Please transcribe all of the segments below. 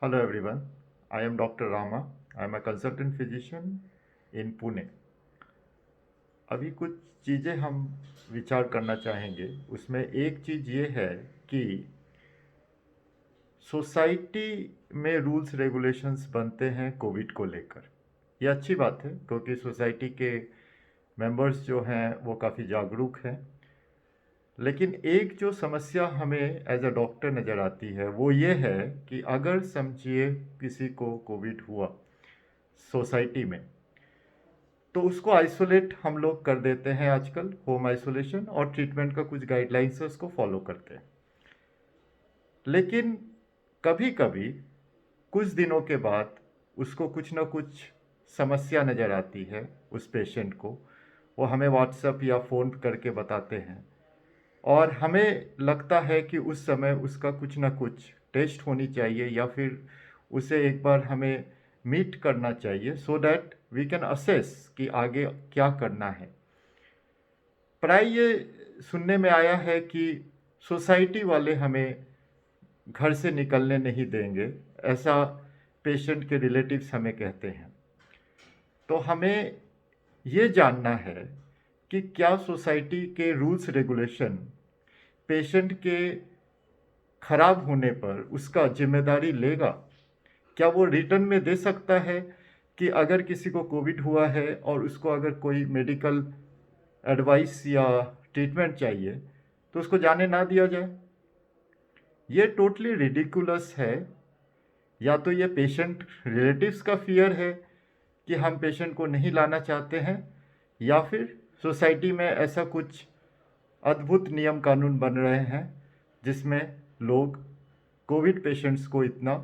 Hello everyone, I am Dr. Rama. I am a consultant physician in Pune. अभी कुछ चीज़ें हम विचार करना चाहेंगे। उसमें एक चीज़ ये है कि सोसाइटी में रूल्स रेगुलेशंस बनते हैं कोविड को लेकर। ये अच्छी बात है क्योंकि सोसाइटी के मेंबर्स जो हैं वो काफ़ी जागरूक हैं। लेकिन एक जो समस्या हमें एज अ डॉक्टर नज़र आती है वो ये है कि अगर समझिए किसी को कोविड हुआ सोसाइटी में, तो उसको आइसोलेट हम लोग कर देते हैं आजकल, होम आइसोलेशन, और ट्रीटमेंट का कुछ गाइडलाइंस है उसको फॉलो करते हैं। लेकिन कभी कभी कुछ दिनों के बाद उसको कुछ ना कुछ समस्या नज़र आती है उस पेशेंट को। वो हमें व्हाट्सएप या फ़ोन करके बताते हैं और हमें लगता है कि उस समय उसका कुछ ना कुछ टेस्ट होनी चाहिए या फिर उसे एक बार हमें मीट करना चाहिए so that we can assess कि आगे क्या करना है। प्राय ये सुनने में आया है कि सोसाइटी वाले हमें घर से निकलने नहीं देंगे, ऐसा पेशेंट के रिलेटिव्स हमें कहते हैं। तो हमें ये जानना है कि क्या सोसाइटी के रूल्स रेगुलेशन पेशेंट के खराब होने पर उसका जिम्मेदारी लेगा। क्या वो रिटर्न में दे सकता है कि अगर किसी को कोविड हुआ है और उसको अगर कोई मेडिकल एडवाइस या ट्रीटमेंट चाहिए तो उसको जाने ना दिया जाए? ये टोटली रिडिकुलस है। या तो ये पेशेंट रिलेटिव्स का फियर है कि हम पेशेंट को नहीं लाना चाहते हैं, या फिर सोसाइटी में ऐसा कुछ अद्भुत नियम कानून बन रहे हैं जिसमें लोग कोविड पेशेंट्स को इतना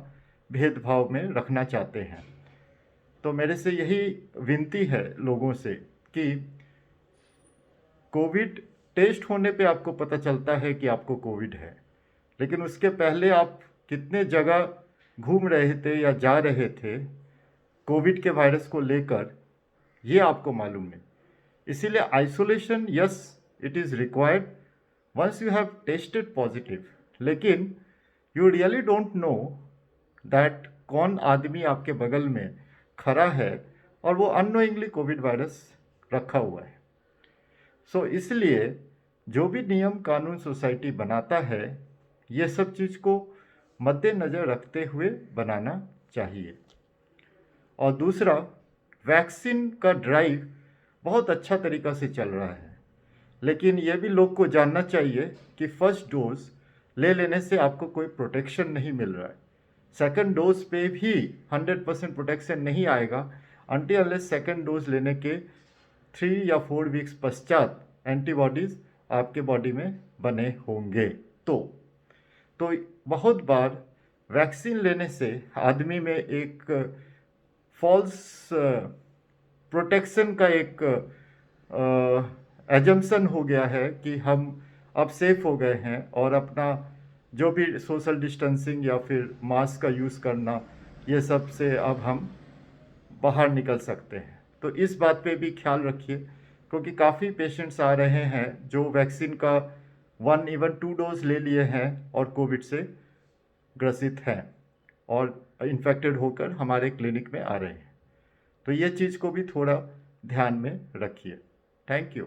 भेदभाव में रखना चाहते हैं। तो मेरे से यही विनती है लोगों से कि कोविड टेस्ट होने पे आपको पता चलता है कि आपको कोविड है, लेकिन उसके पहले आप कितने जगह घूम रहे थे या जा रहे थे कोविड के वायरस को लेकर, ये आपको मालूम नहीं। इसीलिए isolation, yes, it is required once you have tested positive, लेकिन you really don't know that कौन आदमी आपके बगल में खड़ा है और वो अननोइंगली कोविड वायरस रखा हुआ है। सो इसलिए जो भी नियम कानून सोसाइटी बनाता है, ये सब चीज़ को मद्देनज़र रखते हुए बनाना चाहिए। और दूसरा, वैक्सीन का ड्राइव बहुत अच्छा तरीक़ा से चल रहा है, लेकिन ये भी लोग को जानना चाहिए कि फर्स्ट डोज ले लेने से आपको कोई प्रोटेक्शन नहीं मिल रहा है। सेकंड डोज पे भी 100% प्रोटेक्शन नहीं आएगा अनटिल अनलेस सेकंड डोज लेने के 3 या 4 वीक्स पश्चात एंटीबॉडीज़ आपके बॉडी में बने होंगे। तो बहुत बार वैक्सीन लेने से आदमी में एक फॉल्स प्रोटेक्शन का एक एजम्पशन हो गया है कि हम अब सेफ हो गए हैं और अपना जो भी सोशल डिस्टेंसिंग या फिर मास्क का यूज़ करना, ये सब से अब हम बाहर निकल सकते हैं। तो इस बात पे भी ख्याल रखिए क्योंकि काफ़ी पेशेंट्स आ रहे हैं जो वैक्सीन का 1 इवन 2 डोज ले लिए हैं और कोविड से ग्रसित हैं और इन्फेक्टेड होकर हमारे क्लिनिक में आ रहे हैं। तो ये चीज़ को भी थोड़ा ध्यान में रखिए। Thank you.